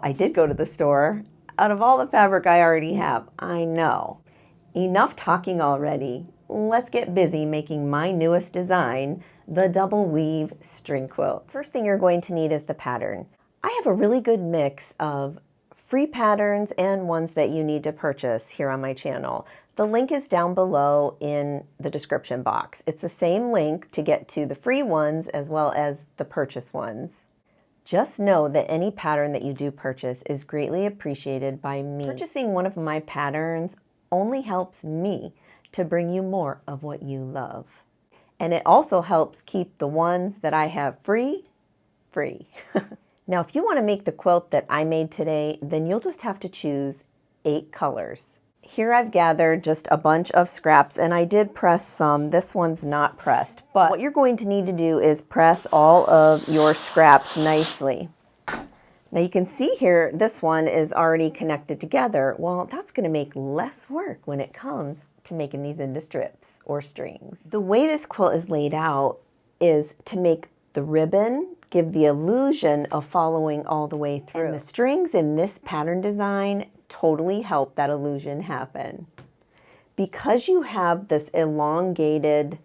I did go to the store. Out of all the fabric I already have, I know. Enough talking already. Let's get busy making my newest design, the double weave string quilt. First thing you're going to need is the pattern. I have a really good mix of free patterns and ones that you need to purchase here on my channel. The link is down below in the description box. It's the same link to get to the free ones as well as the purchase ones. Just know that any pattern that you do purchase is greatly appreciated by me. Purchasing one of my patterns only helps me to bring you more of what you love. And it also helps keep the ones that I have free. Now, if you want to make the quilt that I made today, then you'll just have to choose 8 colors. Here I've gathered just a bunch of scraps, and I did press some. This one's not pressed, but what you're going to need to do is press all of your scraps nicely. Now you can see here, this one is already connected together. Well, that's going to make less work when it comes to making these into strips or strings. The way this quilt is laid out is to make the ribbon give the illusion of following all the way through. And the strings in this pattern design totally help that illusion happen. Because you have this elongated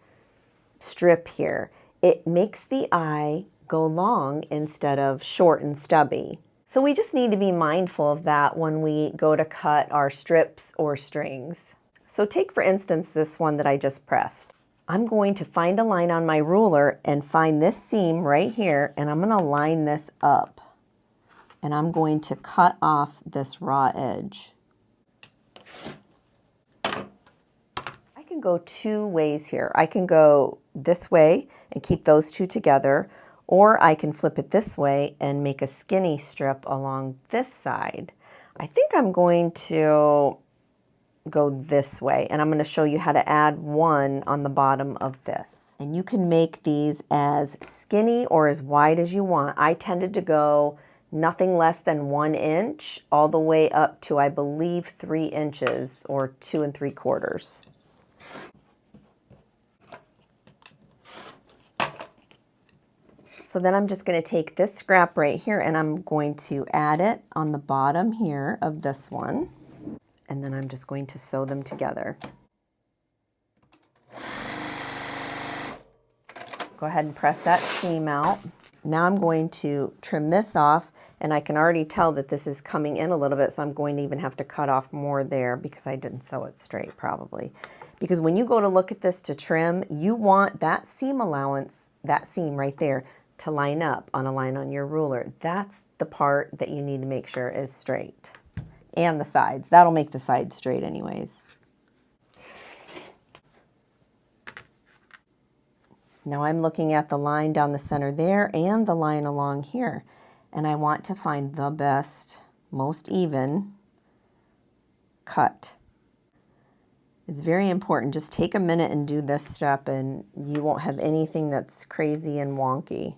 strip here, it makes the eye go long instead of short and stubby. So we just need to be mindful of that when we go to cut our strips or strings. So take for instance this one that I just pressed. I'm going to find a line on my ruler and find this seam right here, and I'm going to line this up. And I'm going to cut off this raw edge. I can go 2 ways here. I can go this way and keep those 2 together, or I can flip it this way and make a skinny strip along this side. I think I'm going to go this way, and I'm going to show you how to add 1 on the bottom of this. And you can make these as skinny or as wide as you want. I tended to go nothing less than 1 inch all the way up to, I believe, 3 inches or 2 3/4. So then I'm just going to take this scrap right here and I'm going to add it on the bottom here of this one. And then I'm just going to sew them together. Go ahead and press that seam out. Now I'm going to trim this off, and I can already tell that this is coming in a little bit, so I'm going to even have to cut off more there because I didn't sew it straight probably. Because when you go to look at this to trim, you want that seam allowance, that seam right there, to line up on a line on your ruler. That's the part that you need to make sure is straight. And the sides. That'll make the sides straight anyways. Now I'm looking at the line down the center there and the line along here. And I want to find the best, most even cut. It's very important. Just take a minute and do this step and you won't have anything that's crazy and wonky.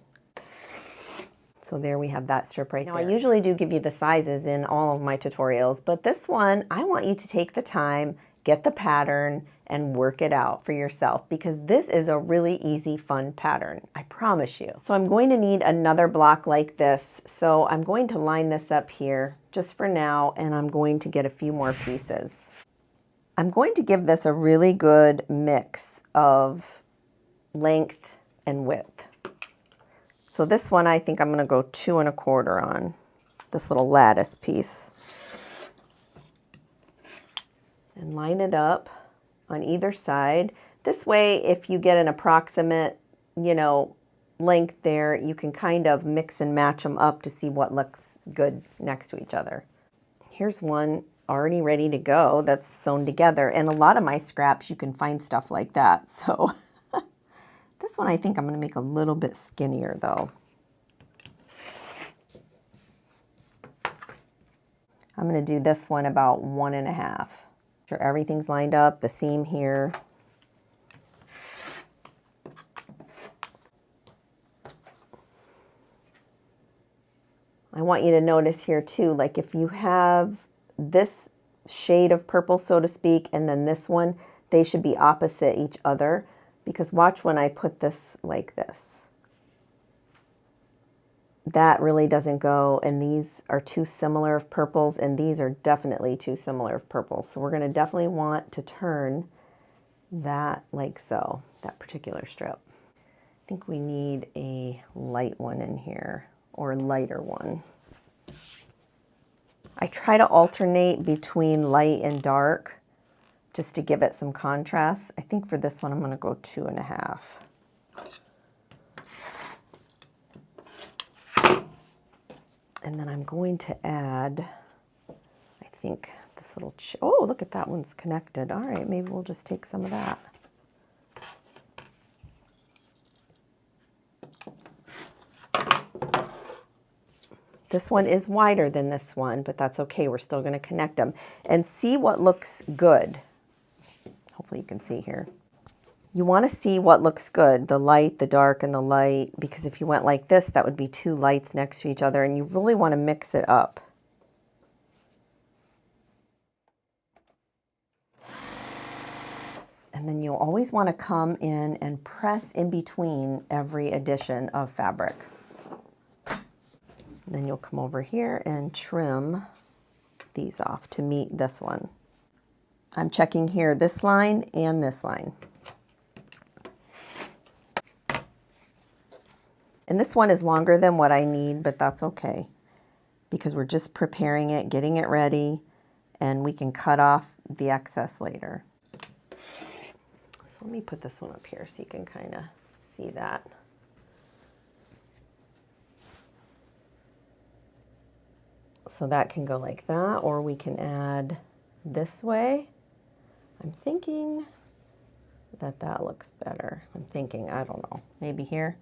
So there we have that strip right there. Now I usually do give you the sizes in all of my tutorials, but this one, I want you to take the time, get the pattern, and work it out for yourself because this is a really easy, fun pattern, I promise you. So I'm going to need another block like this. So I'm going to line this up here just for now, and I'm going to get a few more pieces. I'm going to give this a really good mix of length and width. So this one, I think I'm going to go 2 1/4 on this little lattice piece. And line it up on either side. This way, if you get an approximate, length there, you can kind of mix and match them up to see what looks good next to each other. Here's one already ready to go that's sewn together. And a lot of my scraps, you can find stuff like that. So this one I think I'm going to make a little bit skinnier though. I'm going to do this one about 1 1/2. Sure everything's lined up, the seam here. I want you to notice here too, like if you have this shade of purple, so to speak, and then this one, they should be opposite each other. Because watch when I put this like this. that really doesn't go, and these are too similar of purples, and these are definitely too similar of purples. So we're going to definitely want to turn that like so, that particular strip. I think we need a light one in here, or a lighter one. I try to alternate between light and dark just to give it some contrast. I think for this one I'm going to go 2.5. And then I'm going to add, I think, this little, oh, look at that one's connected. All right, maybe we'll just take some of that. This one is wider than this one, but that's okay. We're still going to connect them and see what looks good. Hopefully you can see here. You want to see what looks good, the light, the dark, and the light, because if you went like this, that would be two lights next to each other, and you really want to mix it up. And then you'll always want to come in and press in between every addition of fabric. And then you'll come over here and trim these off to meet this one. I'm checking here this line and this line. And this one is longer than what I need, but that's okay, because we're just preparing it, getting it ready, and we can cut off the excess later. So let me put this one up here so you can kind of see that. So that can go like that, or we can add this way. I'm thinking that that looks better. I'm thinking, I don't know, maybe here.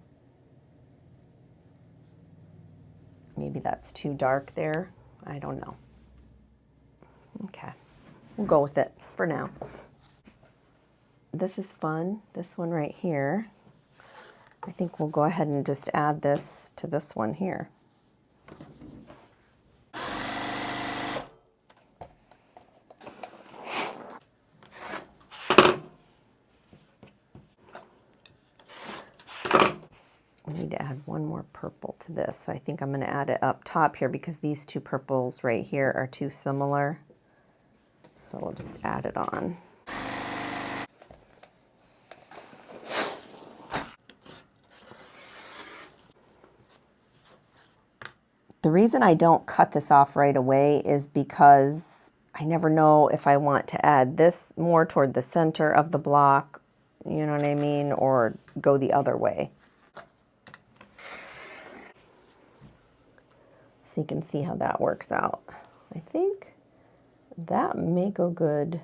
Maybe that's too dark there. I don't know. Okay, we'll go with it for now. This is fun, this one right here. I think we'll go ahead and just add this to this one here. We need to add one more purple to this. So I think I'm going to add it up top here because these two purples right here are too similar. So we'll just add it on. The reason I don't cut this off right away is because I never know if I want to add this more toward the center of the block, you know what I mean, or go the other way. So you can see how that works out. I think that may go good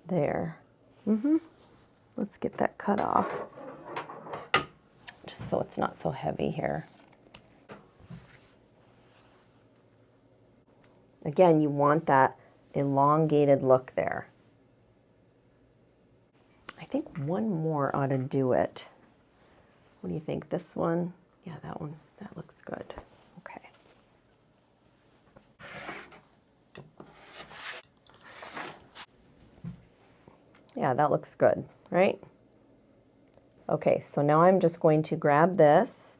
there. Let's get that cut off, just so it's not so heavy here. Again, you want that elongated look there. I think one more ought to do it. What do you think? This one? Yeah, that one. That looks good. Okay. Yeah, that looks good, right? Okay, so now I'm just going to grab this,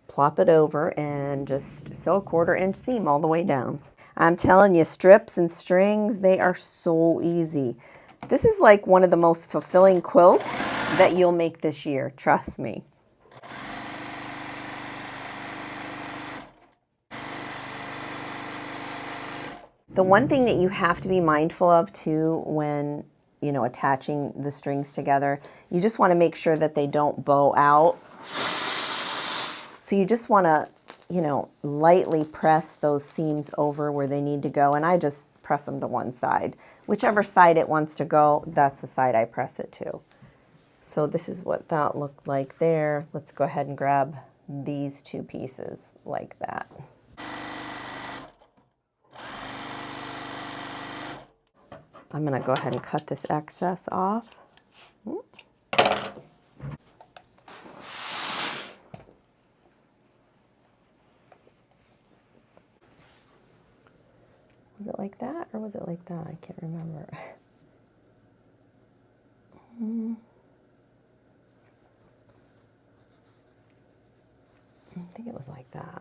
plop it over, and just sew a 1/4 inch seam all the way down. I'm telling you, strips and strings, they are so easy. This is like one of the most fulfilling quilts that you'll make this year, trust me. The one thing that you have to be mindful of too when, you know, attaching the strings together, you just want to make sure that they don't bow out. So you just want to, you know, lightly press those seams over where they need to go. And I just press them to one side. Whichever side it wants to go, that's the side I press it to. So this is what that looked like there. Let's go ahead and grab these two pieces like that. I'm going to go ahead and cut this excess off. Was it like that or was it like that? I can't remember. I think it was like that.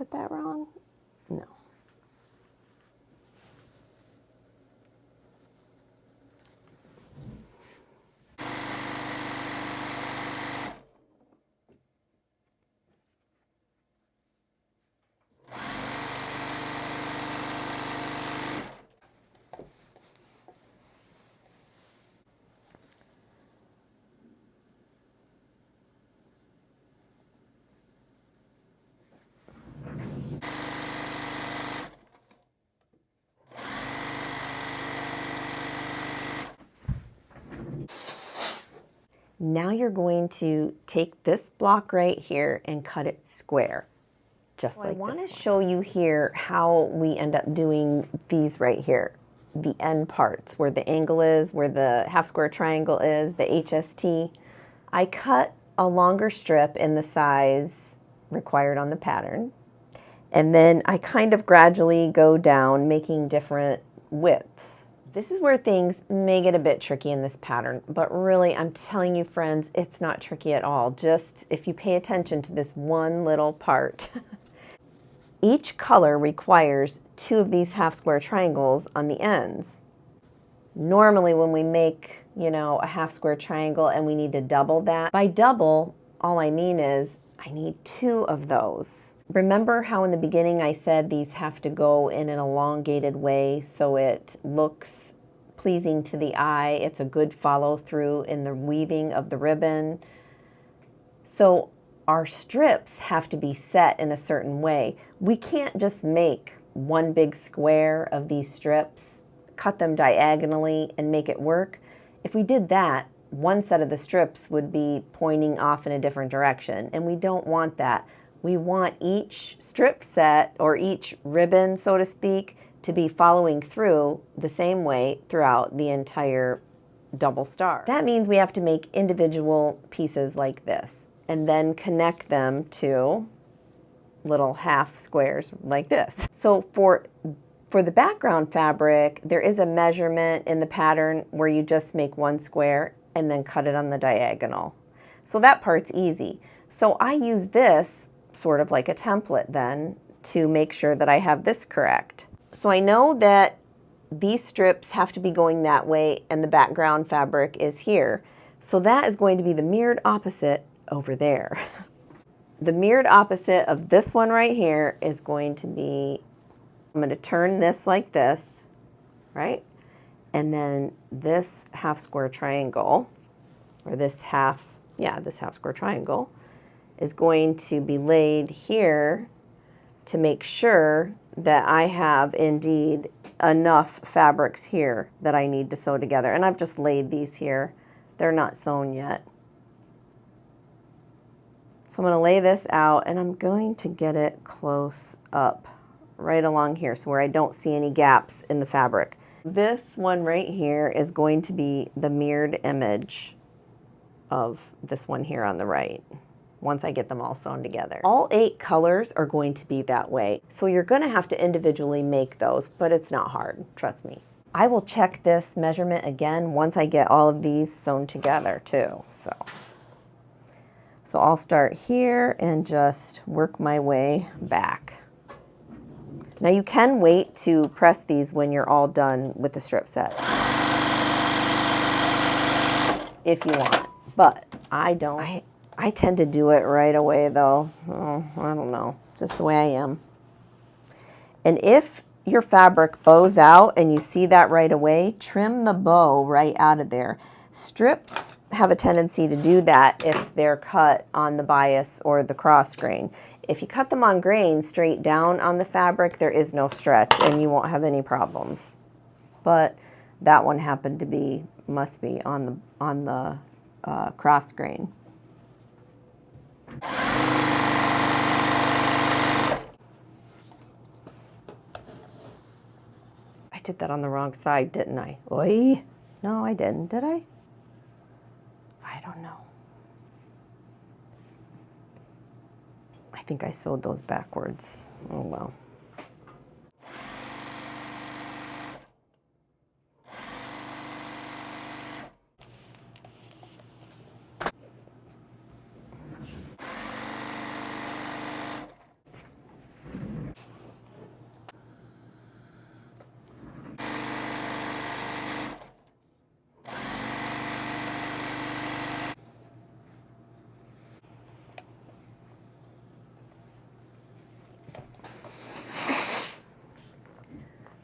put that wrong? No. Now you're going to take this block right here and cut it square, just like this one. I want to show you here how we end up doing these right here, the end parts, where the angle is, where the half square triangle is, the HST. I cut a longer strip in the size required on the pattern, and then I kind of gradually go down, making different widths. This is where things may get a bit tricky in this pattern, but really, I'm telling you friends, it's not tricky at all. Just if you pay attention to this one little part. Each color requires 2 of these half square triangles on the ends. Normally when we make, a half square triangle and we need to double that, by double, all I mean is I need 2 of those. Remember how in the beginning I said these have to go in an elongated way so it looks pleasing to the eye. It's a good follow through in the weaving of the ribbon. So our strips have to be set in a certain way. We can't just make one big square of these strips, cut them diagonally and make it work. If we did that, one set of the strips would be pointing off in a different direction, and we don't want that. We want each strip set, or each ribbon, so to speak, to be following through the same way throughout the entire double star. That means we have to make individual pieces like this, and then connect them to little half squares like this. So for the background fabric, there is a measurement in the pattern where you just make one square and then cut it on the diagonal. So that part's easy. So I use this sort of like a template then to make sure that I have this correct. So I know that these strips have to be going that way and the background fabric is here. So that is going to be the mirrored opposite over there. The mirrored opposite of this one right here is going to be, I'm going to turn this like this, right? And then this half square triangle, or this half square triangle, is going to be laid here to make sure that I have indeed enough fabrics here that I need to sew together. And I've just laid these here. They're not sewn yet. So I'm going to lay this out and I'm going to get it close up right along here so where I don't see any gaps in the fabric. This one right here is going to be the mirrored image of this one here on the right, once I get them all sewn together. All 8 colors are going to be that way. So you're going to have to individually make those, but it's not hard, trust me. I will check this measurement again once I get all of these sewn together too. So I'll start here and just work my way back. Now you can wait to press these when you're all done with the strip set, if you want, but I don't. I tend to do it right away though. Oh, I don't know. It's just the way I am. And if your fabric bows out and you see that right away, trim the bow right out of there. Strips have a tendency to do that if they're cut on the bias or the cross grain. If you cut them on grain straight down on the fabric, there is no stretch and you won't have any problems. But that one happened to be, must be on the cross grain. I did that on the wrong side, didn't I? Oy. No, I didn't, did I? I don't know. I think I sewed those backwards. Oh well.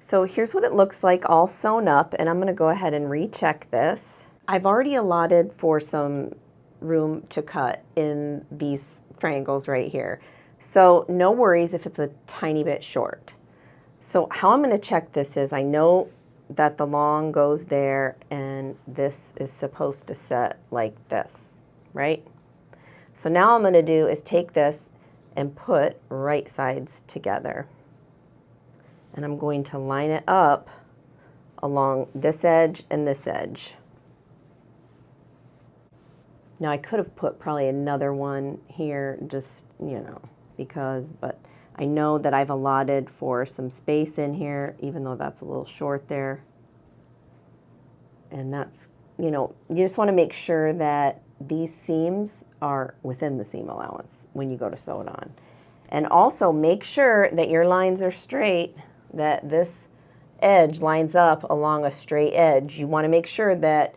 So here's what it looks like all sewn up, and I'm going to go ahead and recheck this. I've already allotted for some room to cut in these triangles right here. So no worries if it's a tiny bit short. So how I'm going to check this is I know that the long goes there and this is supposed to set like this, right? So now I'm going to do is take this and put right sides together. And I'm going to line it up along this edge and this edge. Now I could have put probably another one here just, you know, but I know that I've allotted for some space in here, even though that's a little short there. And that's, you know, you just want to make sure that these seams are within the seam allowance when you go to sew it on. And also make sure that your lines are straight, that this edge lines up along a straight edge. You want to make sure that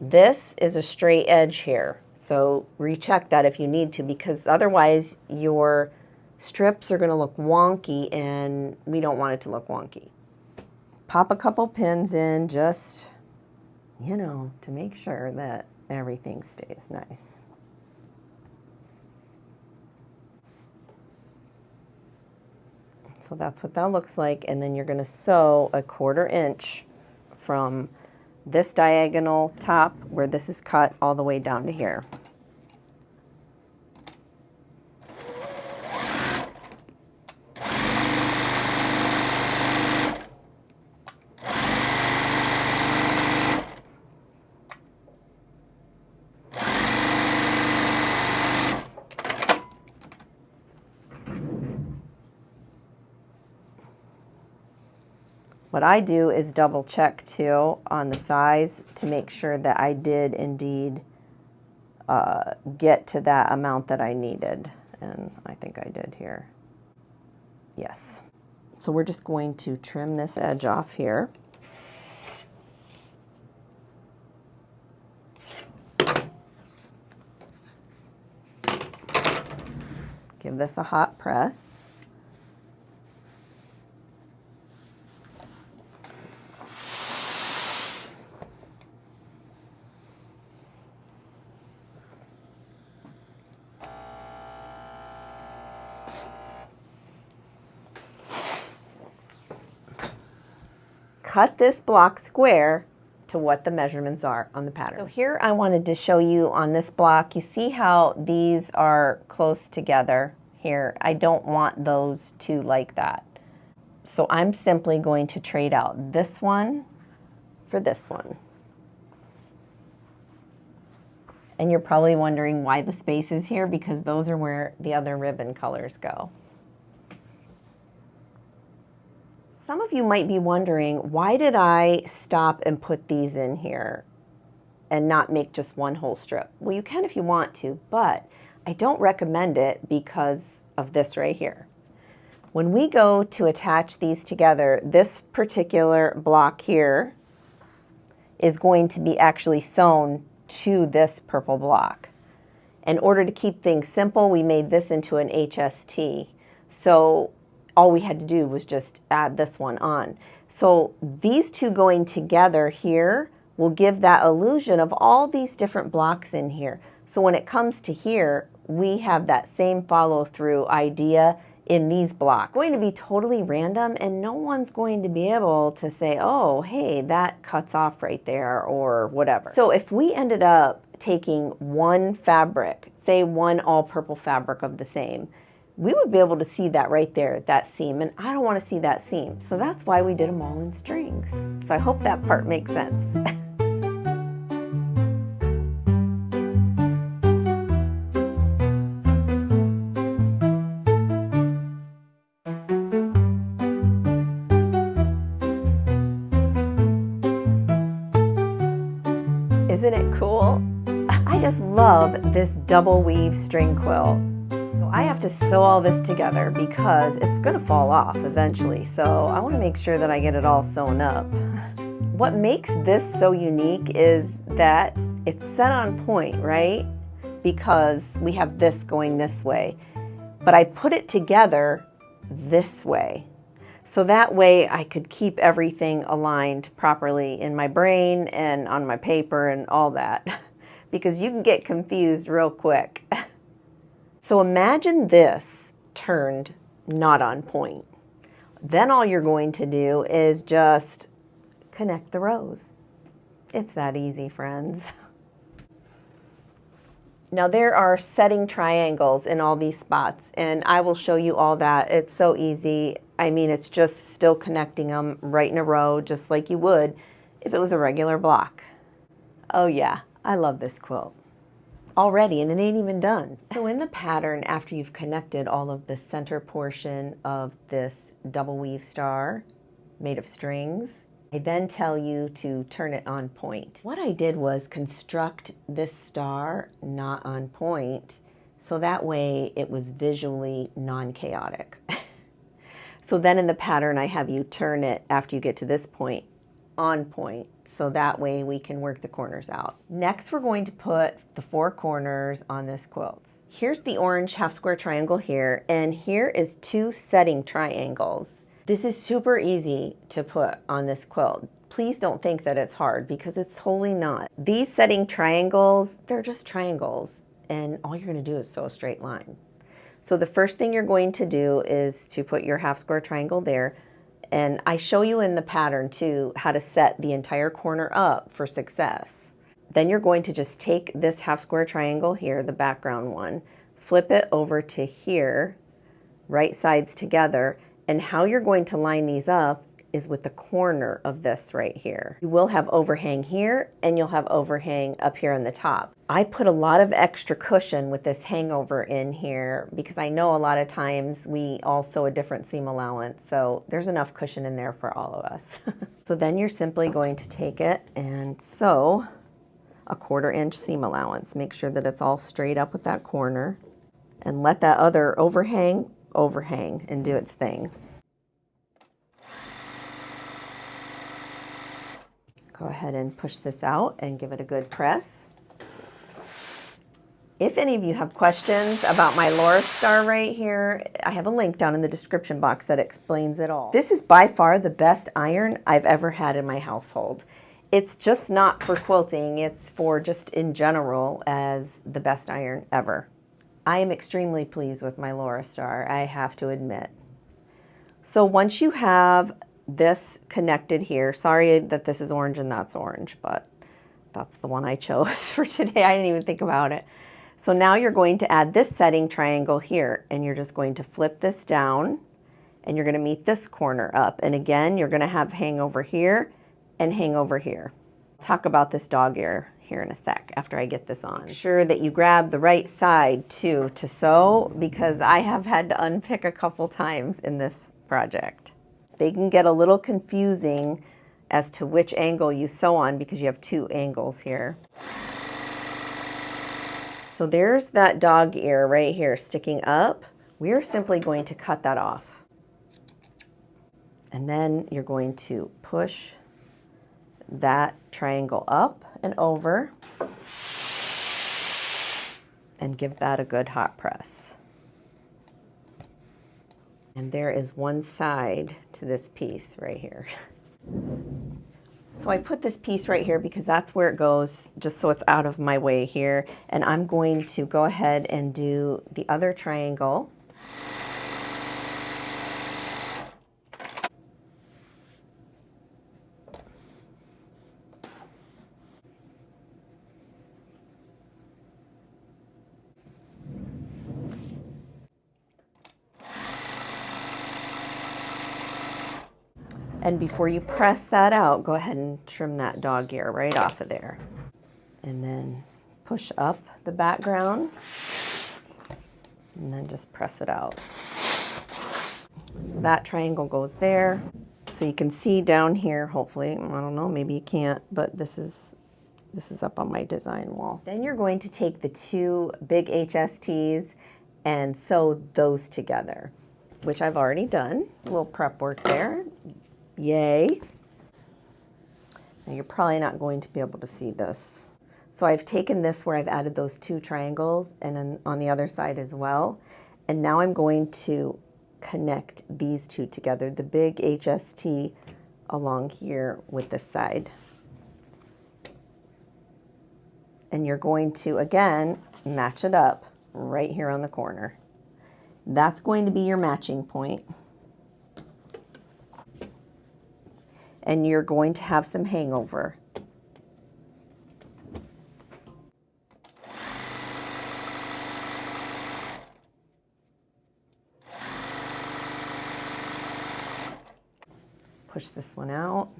this is a straight edge here. So recheck that if you need to, because otherwise your strips are going to look wonky and we don't want it to look wonky. Pop a couple pins in just, you know, to make sure that everything stays nice. So that's what that looks like, and then you're going to sew a 1/4 inch from this diagonal top where this is cut all the way down to here. What I do is double check too on the size to make sure that I did indeed get to that amount that I needed. And I think I did here. Yes. So we're just going to trim this edge off here. Give this a hot press. Cut this block square to what the measurements are on the pattern. So here I wanted to show you on this block, you see how these are close together here. I don't want those two like that. So I'm simply going to trade out this one for this one. And you're probably wondering why the space is here, because those are where the other ribbon colors go. Some of you might be wondering, why did I stop and put these in here and not make just one whole strip? Well, you can if you want to, but I don't recommend it because of this right here. When we go to attach these together, this particular block here is going to be actually sewn to this purple block. In order to keep things simple, we made this into an HST. So all we had to do was just add this one on. So these two going together here will give that illusion of all these different blocks in here. So when it comes to here, we have that same follow-through idea in these blocks. It's going to be totally random, and no one's going to be able to say, oh, hey, that cuts off right there or whatever. So if we ended up taking one fabric, say one all-purple fabric of the same, we would be able to see that right there, that seam, and I don't want to see that seam. So that's why we did them all in strings. So I hope that part makes sense. Isn't it cool? I just love this double weave string quilt. I have to sew all this together because it's going to fall off eventually, so I want to make sure that I get it all sewn up. What makes this so unique is that it's set on point, right? Because we have this going this way, but I put it together this way. So that way I could keep everything aligned properly in my brain and on my paper and all that, because you can get confused real quick. So imagine this turned not on point. Then all you're going to do is just connect the rows. It's that easy, friends. Now there are setting triangles in all these spots, and I will show you all that. It's so easy. I mean, it's just still connecting them right in a row, just like you would if it was a regular block. Oh yeah, I love this quilt already, and it ain't even done. So in the pattern, after you've connected all of the center portion of this double weave star made of strings, I then tell you to turn it on point. What I did was construct this star not on point, so that way it was visually non-chaotic. So then in the pattern, I have you turn it after you get to this point on point, so that way we can work the corners out. Next, we're going to put the 4 corners on this quilt. Here's the orange half square triangle here, and here is 2 setting triangles. This is super easy to put on this quilt. Please don't think that it's hard, because it's totally not. These setting triangles, they're just triangles, and all you're gonna do is sew a straight line. So the first thing you're going to do is to put your half square triangle there, and I show you in the pattern too how to set the entire corner up for success. Then you're going to just take this half square triangle here, the background one, flip it over to here, right sides together, and how you're going to line these up is with the corner of this right here. You will have overhang here, and you'll have overhang up here on the top. I put a lot of extra cushion with this hangover in here because I know a lot of times we all sew a different seam allowance, so there's enough cushion in there for all of us. So then you're simply going to take it and sew a 1/4 inch seam allowance. Make sure that it's all straight up with that corner, and let that other overhang and do its thing. Go ahead and push this out and give it a good press. If any of you have questions about my Laura star right here, I have a link down in the description box that explains it all. This is by far the best iron I've ever had in my household. It's just not for quilting, it's for just in general as the best iron ever. I am extremely pleased with my Laura star, I have to admit. So once you have this connected here, sorry that this is orange and that's orange, but that's the one I chose for today. I didn't even think about it. So now you're going to add this setting triangle here, and you're just going to flip this down, and you're going to meet this corner up. And again, you're going to have hang over here and hang over here. I'll talk about this dog ear here in a sec after I get this on. Make sure that you grab the right side too to sew, because I have had to unpick a couple times in this project. They can get a little confusing as to which angle you sew on because you have 2 angles here. So there's that dog ear right here sticking up. We're simply going to cut that off. And then you're going to push that triangle up and over and give that a good hot press. And there is one side to this piece right here. So I put this piece right here because that's where it goes, just so it's out of my way here. And I'm going to go ahead and do the other triangle. And before you press that out, go ahead and trim that dog ear right off of there. And then push up the background and then just press it out. So that triangle goes there. So you can see down here, hopefully, I don't know, maybe you can't, but this is up on my design wall. Then you're going to take the 2 big HSTs and sew those together, which I've already done. A little prep work there. Yay. Now you're probably not going to be able to see this. So I've taken this where I've added those 2 triangles and then on the other side as well. And now I'm going to connect these two together, the big HST along here with this side. And you're going to, again, match it up right here on the corner. That's going to be your matching point. And you're going to have some hangover. Push this one out.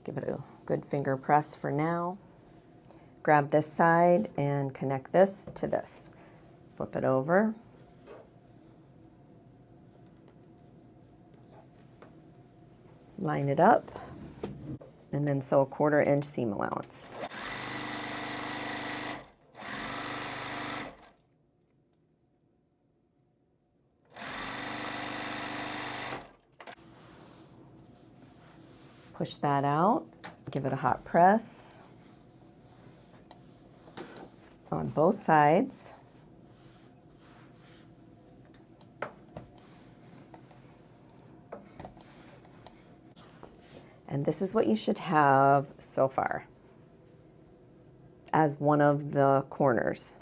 Give it a good finger press for now. Grab this side and connect this to this. Flip it over. Line it up. And then sew a 1/4 inch seam allowance. Push that out, give it a hot press on both sides. And this is what you should have so far as one of the corners.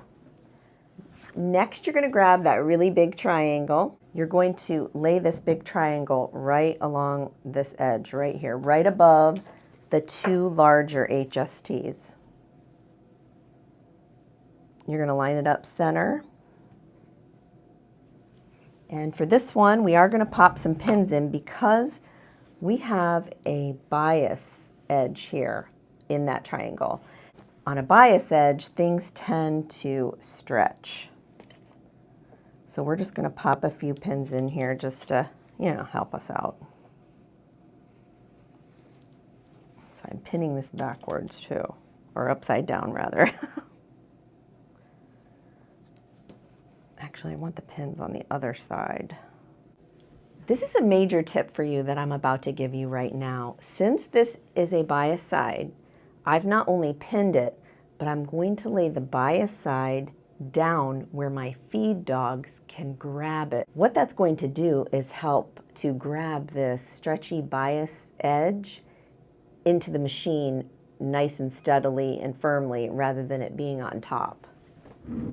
Next, you're going to grab that really big triangle. You're going to lay this big triangle right along this edge right here, right above the 2 larger HSTs. You're going to line it up center. And for this one, we are going to pop some pins in because we have a bias edge here in that triangle. On a bias edge, things tend to stretch. So we're just going to pop a few pins in here just to, you know, help us out. So I'm pinning this backwards too, or upside down rather. Actually, I want the pins on the other side. This is a major tip for you that I'm about to give you right now. Since this is a bias side, I've not only pinned it, but I'm going to lay the bias side down where my feed dogs can grab it. What that's going to do is help to grab this stretchy bias edge into the machine nice and steadily and firmly rather than it being on top.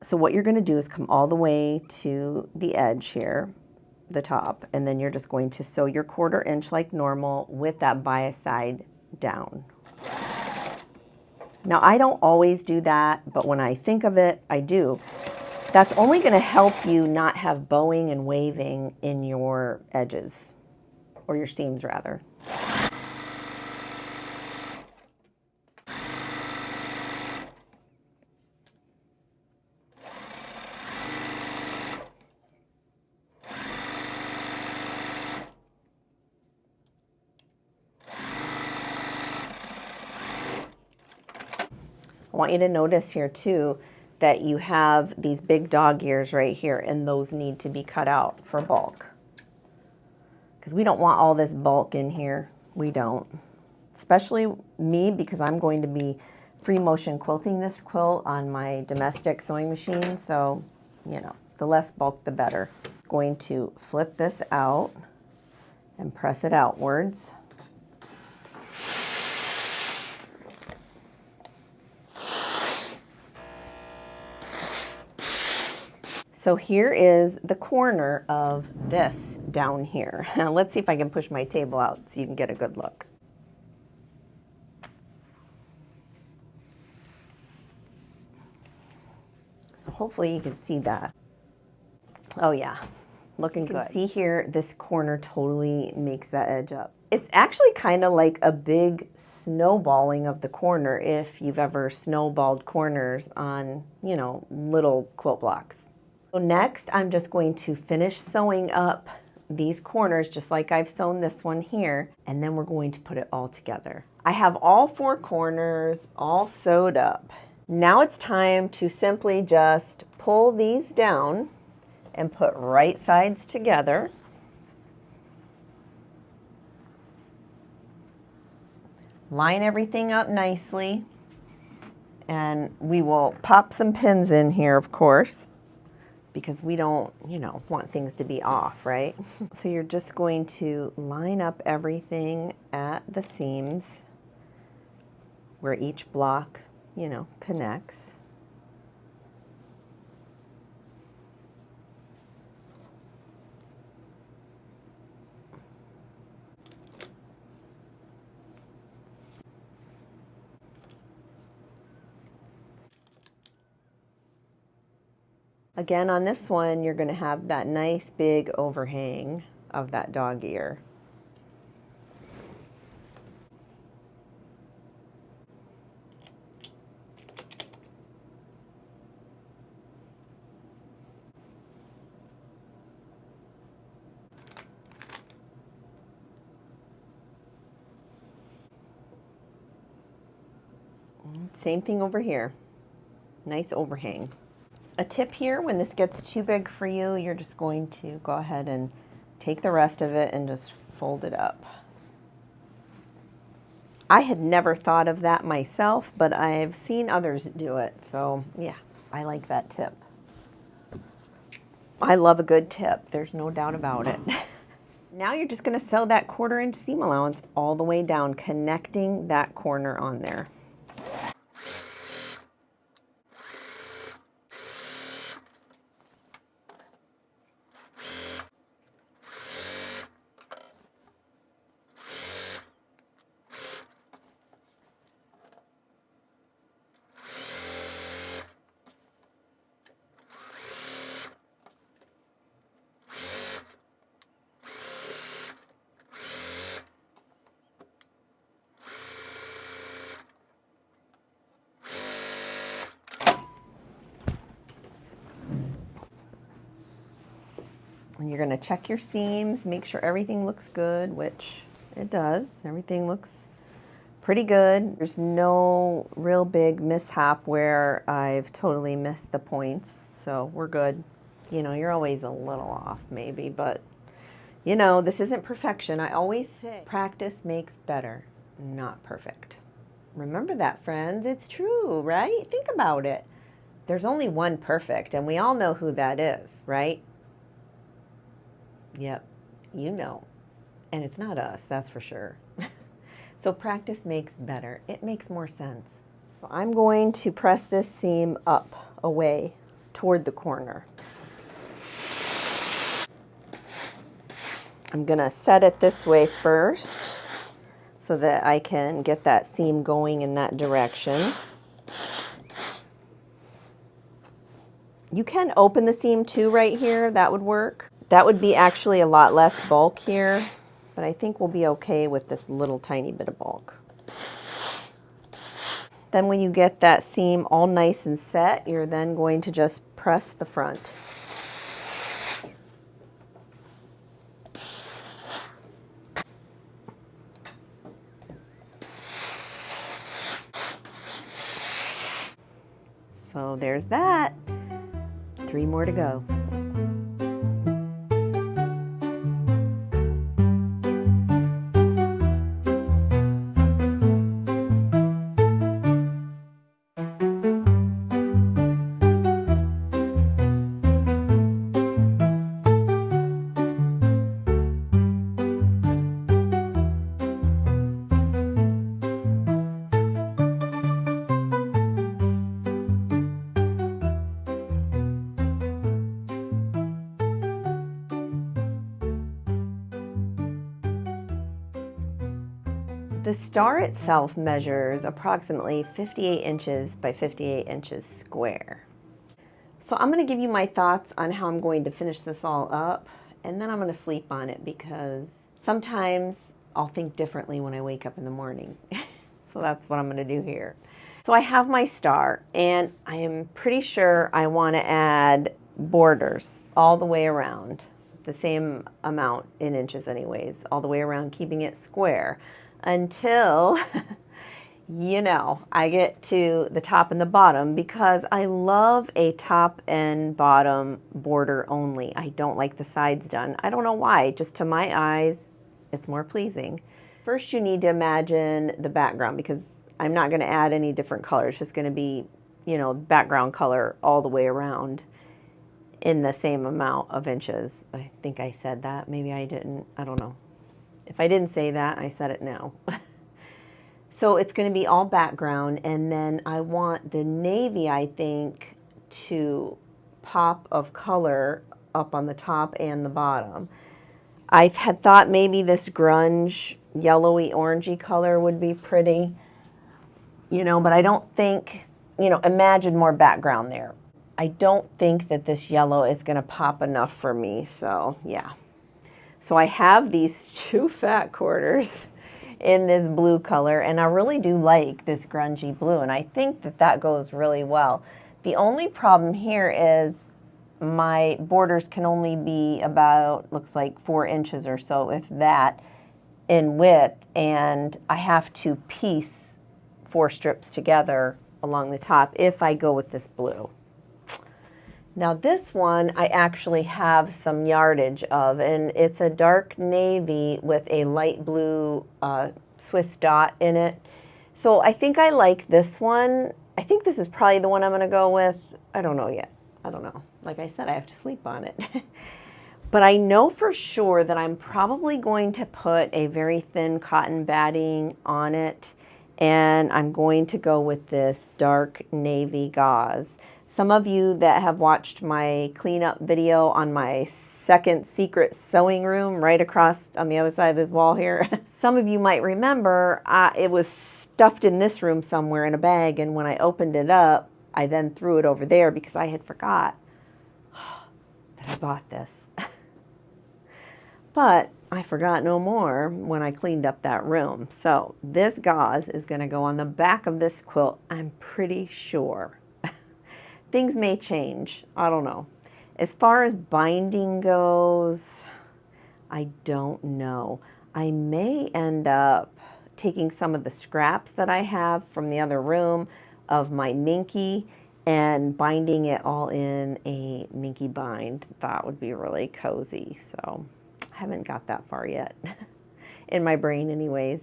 So what you're going to do is come all the way to the edge here, the top, and then you're just going to sew your 1/4 inch like normal with that bias side down. Now, I don't always do that, but when I think of it, I do. That's only going to help you not have bowing and waving in your edges, or your seams rather. I want you to notice here too that you have these big dog ears right here, and those need to be cut out for bulk. Because we don't want all this bulk in here. We don't. Especially me, because I'm going to be free motion quilting this quilt on my domestic sewing machine. So, you know, the less bulk, the better. Going to flip this out and press it outwards. So here is the corner of this down here. Now let's see if I can push my table out so you can get a good look. So hopefully you can see that. Oh yeah, looking good. See here, this corner totally makes that edge up. It's actually kind of like a big snowballing of the corner if you've ever snowballed corners on, you know, little quilt blocks. So next, I'm just going to finish sewing up these corners just like I've sewn this one here, and then we're going to put it all together. I have all 4 corners all sewed up. Now it's time to simply just pull these down and put right sides together. Line everything up nicely, and we will pop some pins in here, of course. because we don't, you know, want things to be off, right? So you're just going to line up everything at the seams where each block, you know, connects. Again, on this one, you're going to have that nice big overhang of that dog ear. Same thing over here. Nice overhang. A tip here, when this gets too big for you, you're just going to go ahead and take the rest of it and just fold it up. I had never thought of that myself, but I've seen others do it. So yeah, I like that tip. I love a good tip. There's no doubt about it. Now you're just going to sew that 1/4 inch seam allowance all the way down, connecting that corner on there. And you're going to check your seams, make sure everything looks good, which it does. Everything looks pretty good. There's no real big mishap where I've totally missed the points, so we're good. You know, you're always a little off maybe, but you know, this isn't perfection. I always say practice makes better, not perfect. Remember that, friends. It's true, right? Think about it. There's only one perfect, and we all know who that is, right? Yep, you know. And it's not us, that's for sure. So practice makes better. It makes more sense. So I'm going to press this seam up, away, toward the corner. I'm going to set it this way first so that I can get that seam going in that direction. You can open the seam too right here. That would work. That would be actually a lot less bulk here, but I think we'll be okay with this little tiny bit of bulk. Then when you get that seam all nice and set, you're then going to just press the front. So there's that. 3 more to go. The star itself measures approximately 58 inches by 58 inches square. So I'm going to give you my thoughts on how I'm going to finish this all up, and then I'm going to sleep on it because sometimes I'll think differently when I wake up in the morning. So that's what I'm going to do here. So I have my star, and I am pretty sure I want to add borders all the way around, the same amount in inches anyways, all the way around, keeping it square until you know, I get to the top and the bottom, because I love a top and bottom border only. I don't like the sides done. I don't know why, just to my eyes, it's more pleasing. First, you need to imagine the background, because I'm not going to add any different color. It's just going to be, you know, background color all the way around. in the same amount of inches. I think I said that. Maybe I didn't. I don't know. If I didn't say that, I said it now. So it's going to be all background, and then I want the navy, I think, to pop of color up on the top and the bottom. I had thought maybe this grunge yellowy orangey color would be pretty, but I don't think, imagine more background there. I don't think that this yellow is going to pop enough for me, so yeah. So I have these 2 fat quarters in this blue color, and I really do like this grungy blue, and I think that that goes really well. The only problem here is my borders can only be about, looks like 4 inches or so, if that, in width, and I have to piece 4 strips together along the top if I go with this blue. Now this one I actually have some yardage of, and it's a dark navy with a light blue Swiss dot in it. So I think I like this one. I think this is probably the one I'm gonna go with. I don't know yet. I don't know. Like I said, I have to sleep on it. But I know for sure that I'm probably going to put a very thin cotton batting on it, and I'm going to go with this dark navy gauze. Some of you that have watched my cleanup video on my second secret sewing room right across on the other side of this wall here, some of you might remember it was stuffed in this room somewhere in a bag, and when I opened it up, I then threw it over there because I had forgot that I bought this. But I forgot no more when I cleaned up that room. So this gauze is going to go on the back of this quilt, I'm pretty sure. Things may change. I don't know. As far as binding goes, I don't know. I may end up taking some of the scraps that I have from the other room of my Minky and binding it all in a Minky bind. That would be really cozy. So I haven't got that far yet in my brain anyways.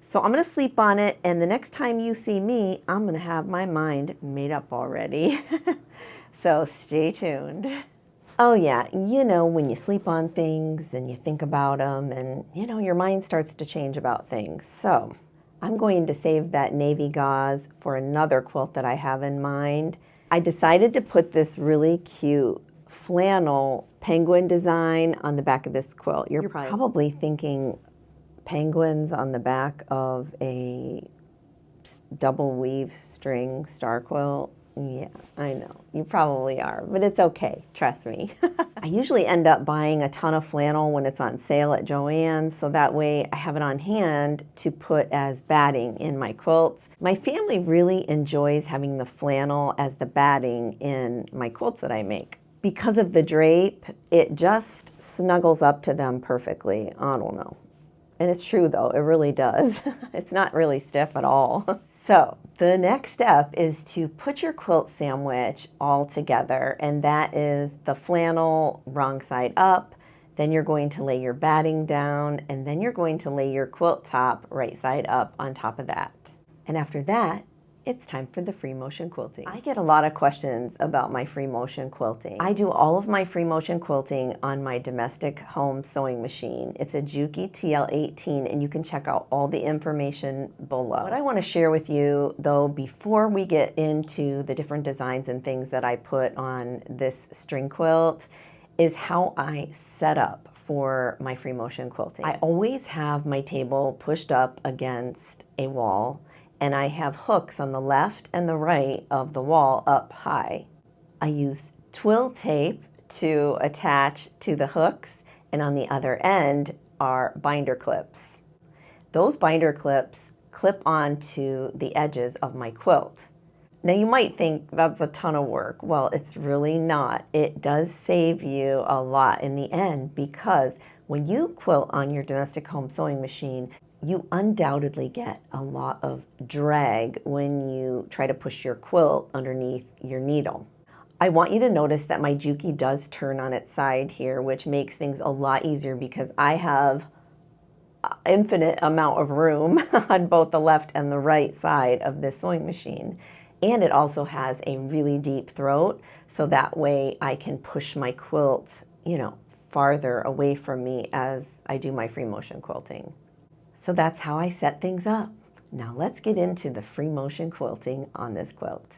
So I'm going to sleep on it, and the next time you see me, I'm going to have my mind made up already. So stay tuned. Oh yeah, when you sleep on things and you think about them, and your mind starts to change about things. So I'm going to save that navy gauze for another quilt that I have in mind. I decided to put this really cute flannel penguin design on the back of this quilt. You're probably thinking, penguins on the back of a double weave string star quilt? Yeah, I know. You probably are, but it's okay. Trust me. I usually end up buying a ton of flannel when it's on sale at Joann's, so that way I have it on hand to put as batting in my quilts. My family really enjoys having the flannel as the batting in my quilts that I make. Because of the drape, it just snuggles up to them perfectly. I don't know. And it's true though, it really does. It's not really stiff at all. So the next step is to put your quilt sandwich all together, and that is the flannel wrong side up, then you're going to lay your batting down, and then you're going to lay your quilt top right side up on top of that. And after that, it's time for the free motion quilting. I get a lot of questions about my free motion quilting. I do all of my free motion quilting on my domestic home sewing machine. It's a Juki TL18, and you can check out all the information below. What I want to share with you though, before we get into the different designs and things that I put on this string quilt, is how I set up for my free motion quilting. I always have my table pushed up against a wall, and I have hooks on the left and the right of the wall up high. I use twill tape to attach to the hooks, and on the other end are binder clips. Those binder clips clip onto the edges of my quilt. Now you might think that's a ton of work. Well, it's really not. It does save you a lot in the end, because when you quilt on your domestic home sewing machine, you undoubtedly get a lot of drag when you try to push your quilt underneath your needle. I want you to notice that my Juki does turn on its side here, which makes things a lot easier because I have infinite amount of room on both the left and the right side of this sewing machine. And it also has a really deep throat, so that way I can push my quilt, farther away from me as I do my free motion quilting. So that's how I set things up. Now let's get into the free motion quilting on this quilt.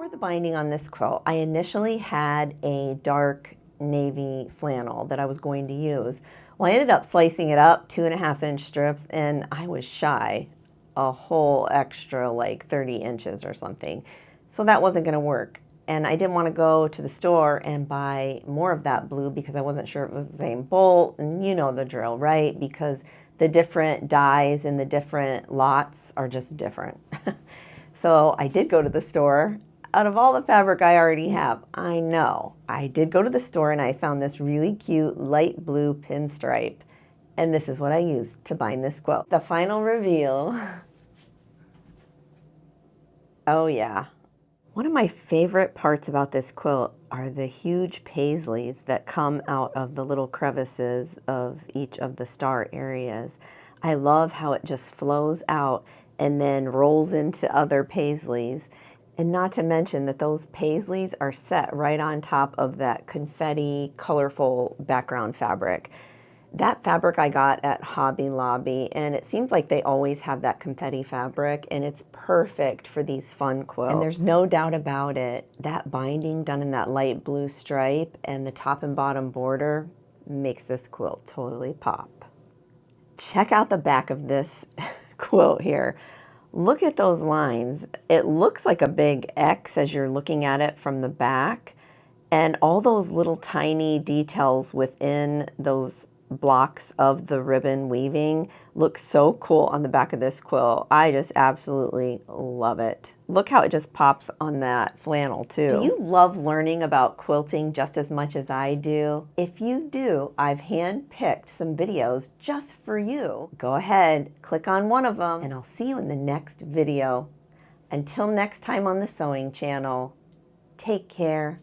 For the binding on this quilt, I initially had a dark navy flannel that I was going to use. Well, I ended up slicing it up 2.5-inch strips, and I was shy a whole extra like 30 inches or something. So that wasn't going to work. And I didn't want to go to the store and buy more of that blue because I wasn't sure it was the same bolt. And you know the drill, right? Because the different dyes in the different lots are just different. So I did go to the store. Out of all the fabric I already have, I know, I did go to the store and I found this really cute light blue pinstripe. And this is what I used to bind this quilt. The final reveal. Oh yeah. One of my favorite parts about this quilt are the huge paisleys that come out of the little crevices of each of the star areas. I love how it just flows out and then rolls into other paisleys. And not to mention that those paisleys are set right on top of that confetti, colorful background fabric. That fabric I got at Hobby Lobby, and it seems like they always have that confetti fabric, and it's perfect for these fun quilts. And there's no doubt about it, that binding done in that light blue stripe and the top and bottom border makes this quilt totally pop. Check out the back of this quilt here. Look at those lines. It looks like a big X as you're looking at it from the back, and all those little tiny details within those blocks of the ribbon weaving look so cool on the back of this quilt. I just absolutely love it. Look how it just pops on that flannel too. Do you love learning about quilting just as much as I do? If you do, I've hand-picked some videos just for you. Go ahead, click on one of them, and I'll see you in the next video. Until next time on the Sewing Channel, take care.